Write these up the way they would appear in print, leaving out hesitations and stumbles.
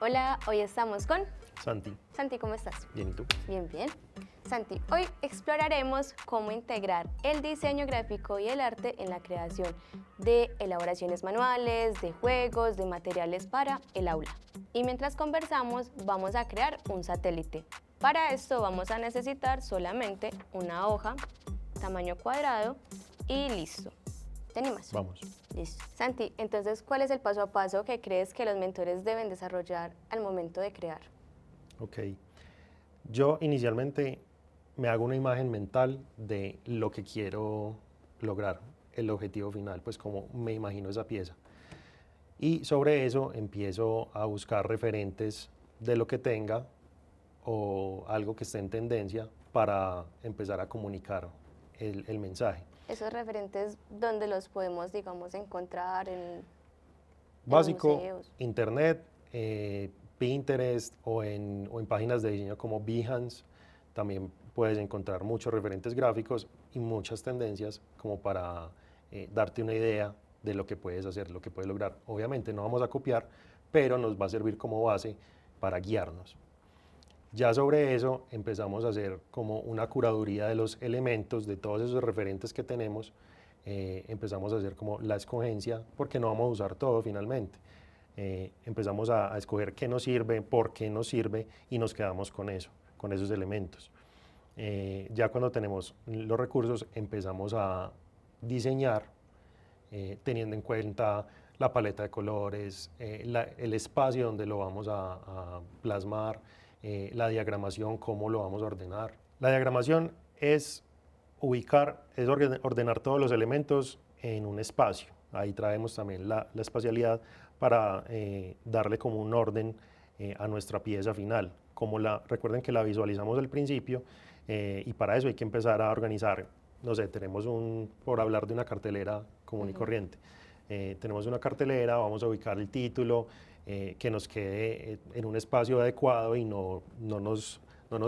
Hola, hoy estamos con Santi, Santi, ¿cómo estás? bien, ¿y tú? Bien, bien. Santi, hoy exploraremos cómo integrar el diseño gráfico y el arte en la creación de elaboraciones manuales, de juegos, de materiales para el aula. Y mientras conversamos, vamos a crear un satélite. Para esto vamos a necesitar solamente una hoja, tamaño cuadrado y listo. ¿Te animas? Vamos. Listo. Santi, entonces, ¿cuál es el paso a paso que crees que los mentores deben desarrollar al momento de crear? Ok. Yo inicialmente me hago una imagen mental de lo que quiero lograr, el objetivo final, pues como me imagino esa pieza. Y sobre eso empiezo a buscar referentes de lo que tenga o algo que esté en tendencia para empezar a comunicar el mensaje. Esos referentes, ¿dónde los podemos, digamos, encontrar en los Básico, museos? internet, Pinterest o en páginas de diseño como Behance. También puedes encontrar muchos referentes gráficos y muchas tendencias como para darte una idea de lo que puedes hacer, lo que puedes lograr. Obviamente no vamos a copiar, pero nos va a servir como base para guiarnos. Ya sobre eso empezamos a hacer como una curaduría de los elementos, de todos esos referentes que tenemos. Empezamos a hacer como la escogencia, porque no vamos a usar todo finalmente. Empezamos a escoger qué nos sirve, por qué nos sirve y nos quedamos con eso, con esos elementos. Ya cuando tenemos los recursos empezamos a diseñar teniendo en cuenta la paleta de colores, el espacio donde lo vamos a plasmar, la diagramación, cómo lo vamos a ordenar. La diagramación es ordenar todos los elementos en un espacio. Ahí traemos también la espacialidad para darle como un orden a nuestra pieza final. Recuerden que la visualizamos al principio y para eso hay que empezar a organizar. No sé, por hablar de una cartelera común y corriente. Tenemos una cartelera, vamos a ubicar el título, que nos quede en un espacio adecuado y no nos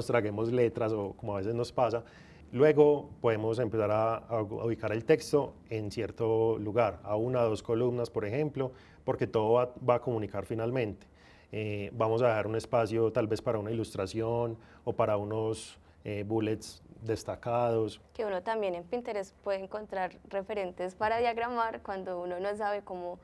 traguemos letras o como a veces nos pasa. Luego podemos empezar a ubicar el texto en cierto lugar, a una o dos columnas, por ejemplo, porque todo va a comunicar finalmente. Vamos a dejar un espacio tal vez para una ilustración o para unos bullets destacados. Que uno también en Pinterest puede encontrar referentes para diagramar cuando uno no sabe cómo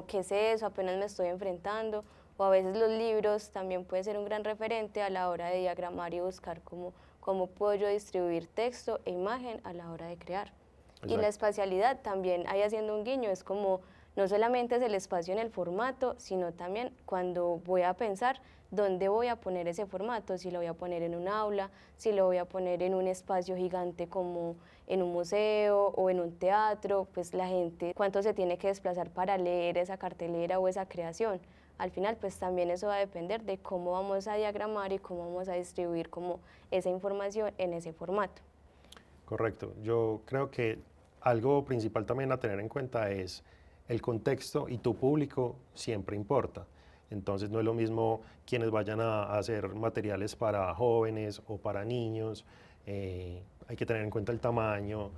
qué es eso, apenas me estoy enfrentando, o a veces los libros también puede ser un gran referente a la hora de diagramar y buscar cómo puedo yo distribuir texto e imagen a la hora de crear. Y la Exacto. espacialidad también, ahí haciendo un guiño, es como no solamente es el espacio en el formato, sino también cuando voy a pensar dónde voy a poner ese formato, si lo voy a poner en un aula, si lo voy a poner en un espacio gigante como en un museo o en un teatro, pues la gente, cuánto se tiene que desplazar para leer esa cartelera o esa creación. Al final, pues también eso va a depender de cómo vamos a diagramar y cómo vamos a distribuir como esa información en ese formato. Correcto. Yo creo que algo principal también a tener en cuenta es el contexto y tu público siempre importa. Entonces no es lo mismo quienes vayan a hacer materiales para jóvenes o para niños. Hay que tener en cuenta el tamaño,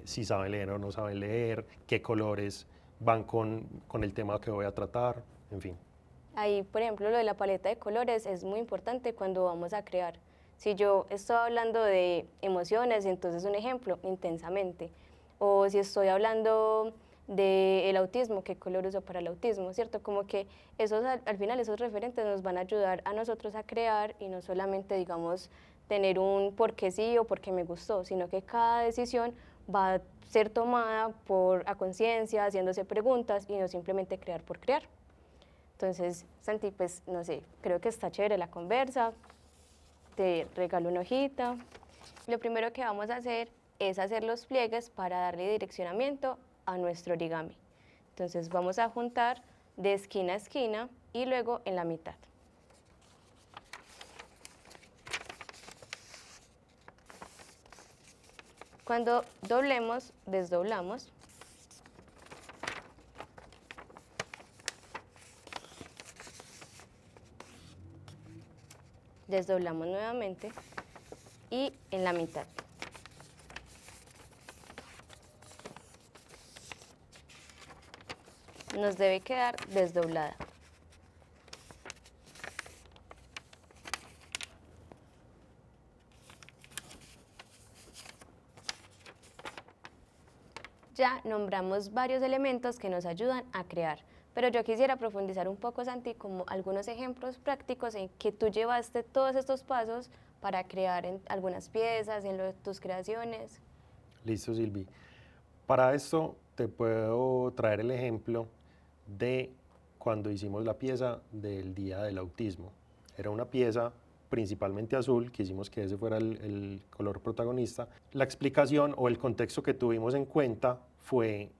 si saben leer o no saben leer, qué colores van con el tema que voy a tratar, en fin. Ahí, por ejemplo, lo de la paleta de colores es muy importante cuando vamos a crear. Si yo estoy hablando de emociones, entonces un ejemplo, intensamente. O si estoy hablando del autismo, qué color uso para el autismo, ¿cierto? Como que esos, al final esos referentes nos van a ayudar a nosotros a crear y no solamente, digamos, tener un porque sí o porque me gustó, sino que cada decisión va a ser tomada a conciencia, haciéndose preguntas y no simplemente crear por crear. Entonces, Santi, pues no sé, creo que está chévere la conversa, te regalo una hojita. Lo primero que vamos a hacer es hacer los pliegues para darle direccionamiento a nuestro origami. Entonces vamos a juntar de esquina a esquina y luego en la mitad. Cuando doblemos, desdoblamos. Desdoblamos nuevamente y en la mitad. Nos debe quedar desdoblada. ya nombramos varios elementos que nos ayudan a crear, pero yo quisiera profundizar un poco, Santi, como algunos ejemplos prácticos en que tú llevaste todos estos pasos para crear en algunas piezas, tus creaciones. Listo, Silvi. Para esto te puedo traer el ejemplo de cuando hicimos la pieza del Día del Autismo. Era una pieza principalmente azul, quisimos que ese fuera el color protagonista. La explicación o el contexto que tuvimos en cuenta fue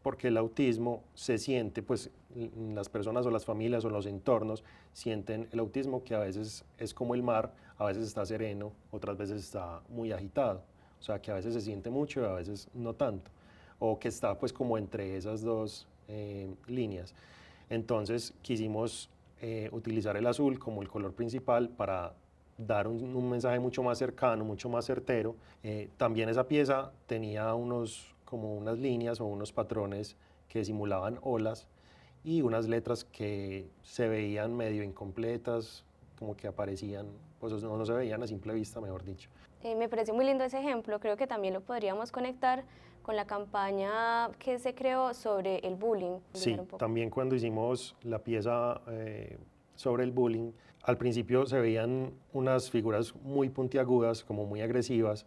porque el autismo se siente, pues las personas o las familias o los entornos sienten el autismo que a veces es como el mar, a veces está sereno, otras veces está muy agitado. O sea, que a veces se siente mucho y a veces no tanto. O que está pues como entre esas dos líneas. Entonces quisimos utilizar el azul como el color principal para dar un mensaje mucho más cercano, mucho más certero. También esa pieza tenía como unas líneas o unos patrones que simulaban olas y unas letras que se veían medio incompletas, como que aparecían, pues no se veían a simple vista, mejor dicho. Me parece muy lindo ese ejemplo, creo que también lo podríamos conectar con la campaña que se creó sobre el bullying. Sí, también cuando hicimos la pieza sobre el bullying, al principio se veían unas figuras muy puntiagudas, como muy agresivas,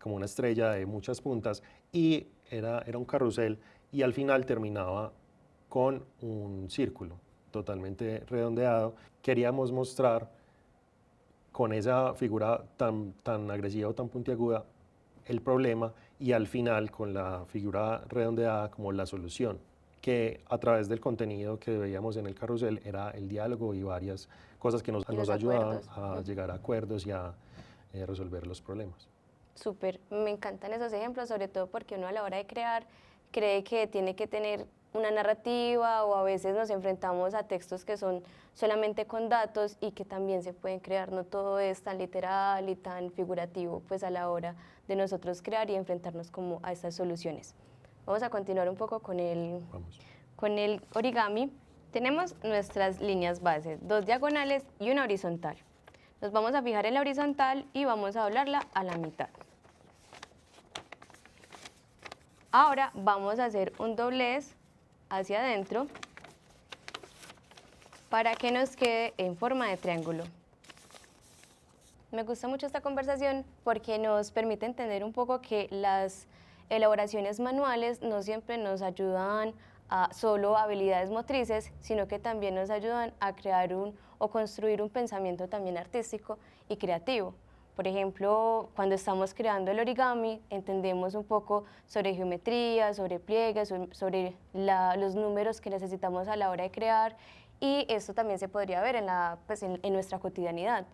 como una estrella de muchas puntas, y era un carrusel, y al final terminaba con un círculo totalmente redondeado. Queríamos mostrar con esa figura tan agresiva o tan puntiaguda el problema y al final con la figura redondeada como la solución, que a través del contenido que veíamos en el carrusel era el diálogo y varias cosas que nos ayudaban a llegar a acuerdos y a resolver los problemas. Súper, me encantan esos ejemplos, sobre todo porque uno a la hora de crear cree que tiene que tener una narrativa o a veces nos enfrentamos a textos que son solamente con datos y que también se pueden crear, no todo es tan literal y tan figurativo pues a la hora de nosotros crear y enfrentarnos como a estas soluciones. Vamos a continuar un poco con el origami. Tenemos nuestras líneas base, 2 diagonales y una horizontal. Nos vamos a fijar en la horizontal y vamos a doblarla a la mitad. Ahora vamos a hacer un doblez hacia adentro para que nos quede en forma de triángulo. Me gusta mucho esta conversación porque nos permite entender un poco que las elaboraciones manuales no siempre nos ayudan a solo habilidades motrices, sino que también nos ayudan a crear o construir un pensamiento también artístico y creativo. Por ejemplo, cuando estamos creando el origami, entendemos un poco sobre geometría, sobre pliegues, sobre los números que necesitamos a la hora de crear, y esto también se podría ver en nuestra cotidianidad.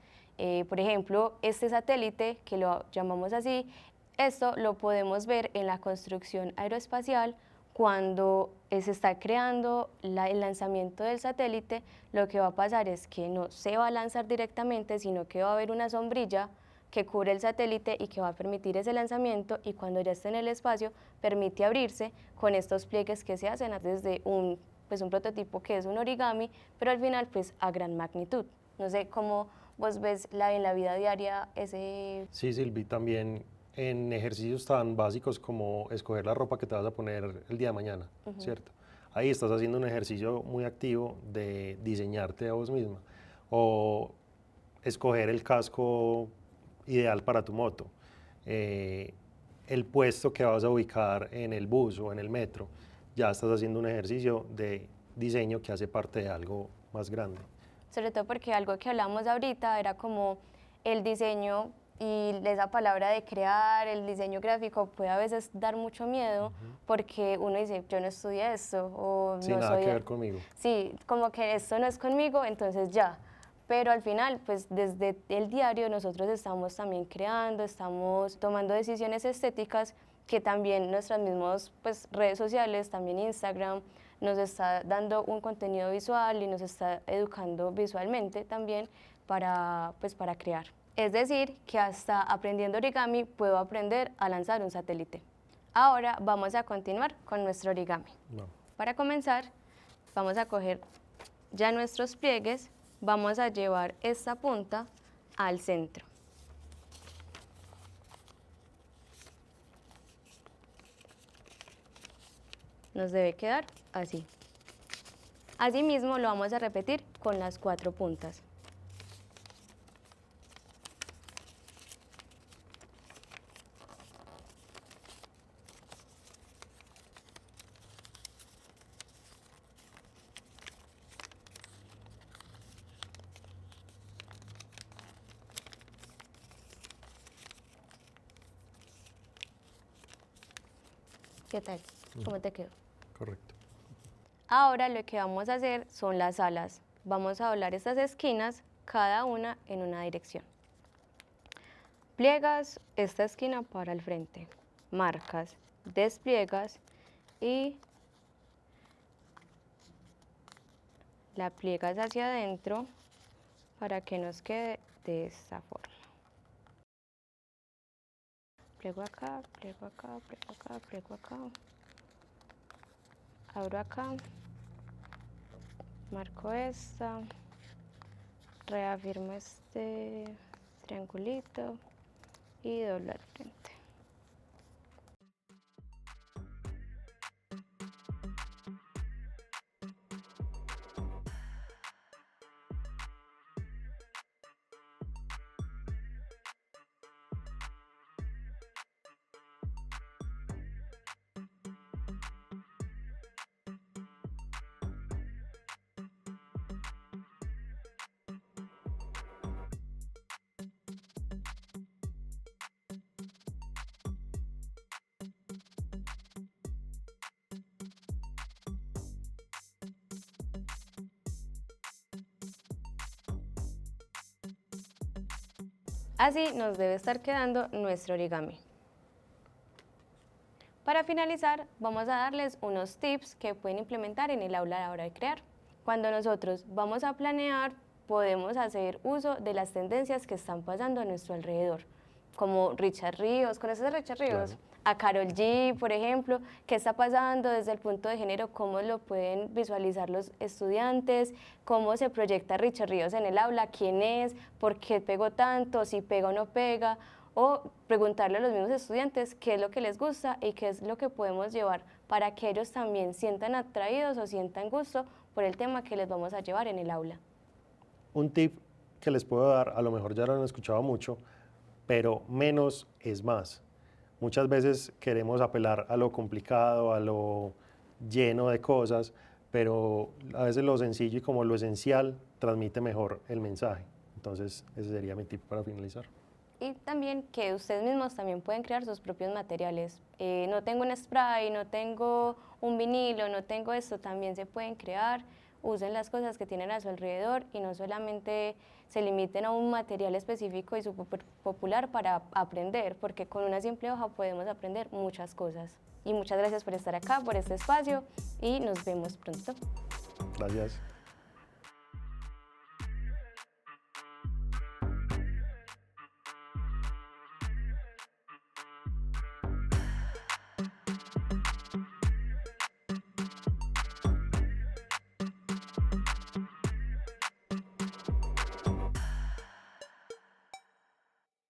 Por ejemplo, este satélite, que lo llamamos así, esto lo podemos ver en la construcción aeroespacial. Cuando se está creando el lanzamiento del satélite, lo que va a pasar es que no se va a lanzar directamente, sino que va a haber una sombrilla que cubre el satélite y que va a permitir ese lanzamiento, y cuando ya esté en el espacio permite abrirse con estos pliegues que se hacen desde un prototipo que es un origami, pero al final pues a gran magnitud. No sé cómo vos ves en la vida diaria ese... Sí, Silvi, también en ejercicios tan básicos como escoger la ropa que te vas a poner el día de mañana, ¿cierto? Ahí estás haciendo un ejercicio muy activo de diseñarte a vos misma. O escoger el casco ideal para tu moto, el puesto que vas a ubicar en el bus o en el metro. Ya estás haciendo un ejercicio de diseño que hace parte de algo más grande. Sobre todo porque algo que hablamos ahorita era como el diseño, y esa palabra de crear, el diseño gráfico puede a veces dar mucho miedo porque uno dice, yo no estudié esto o sí, no nada soy... que ver conmigo. Sí, como que esto no es conmigo, entonces ya. Pero al final, pues desde el diario nosotros estamos también creando, estamos tomando decisiones estéticas que también nuestras mismas redes sociales, también Instagram, nos está dando un contenido visual y nos está educando visualmente también para crear. Es decir, que hasta aprendiendo origami puedo aprender a lanzar un satélite. Ahora vamos a continuar con nuestro origami. No. Para comenzar, vamos a coger ya nuestros pliegues, vamos a llevar esta punta al centro. nos debe quedar así. Asimismo lo vamos a repetir con las 4 puntas. ¿Qué tal? ¿Cómo te quedó? Correcto. Ahora lo que vamos a hacer son las alas. Vamos a doblar estas esquinas, cada una en una dirección. Pliegas esta esquina para el frente, marcas, despliegas y la pliegas hacia adentro para que nos quede de esta forma. Pliego acá, pliego acá, pliego acá, pliego acá. Abro acá, marco esta, reafirmo este triangulito y doblo al frente. Así nos debe estar quedando nuestro origami. Para finalizar, vamos a darles unos tips que pueden implementar en el aula a la hora de crear. Cuando nosotros vamos a planear, podemos hacer uso de las tendencias que están pasando a nuestro alrededor, como Richard Ríos. ¿Conoces a Richard Ríos? Claro. A Karol G, por ejemplo, qué está pasando desde el punto de género, cómo lo pueden visualizar los estudiantes, cómo se proyecta Richard Ríos en el aula, quién es, por qué pegó tanto, si pega o no pega, o preguntarle a los mismos estudiantes qué es lo que les gusta y qué es lo que podemos llevar para que ellos también sientan atraídos o sientan gusto por el tema que les vamos a llevar en el aula. Un tip que les puedo dar, a lo mejor ya lo han escuchado mucho, pero menos es más. Muchas veces queremos apelar a lo complicado, a lo lleno de cosas, pero a veces lo sencillo y como lo esencial transmite mejor el mensaje. Entonces, ese sería mi tip para finalizar. Y también que ustedes mismos también pueden crear sus propios materiales. No tengo un spray, no tengo un vinilo, no tengo esto, también se pueden crear. Usen las cosas que tienen a su alrededor y no solamente se limiten a un material específico y súper popular para aprender, porque con una simple hoja podemos aprender muchas cosas. Y muchas gracias por estar acá, por este espacio y nos vemos pronto. Gracias.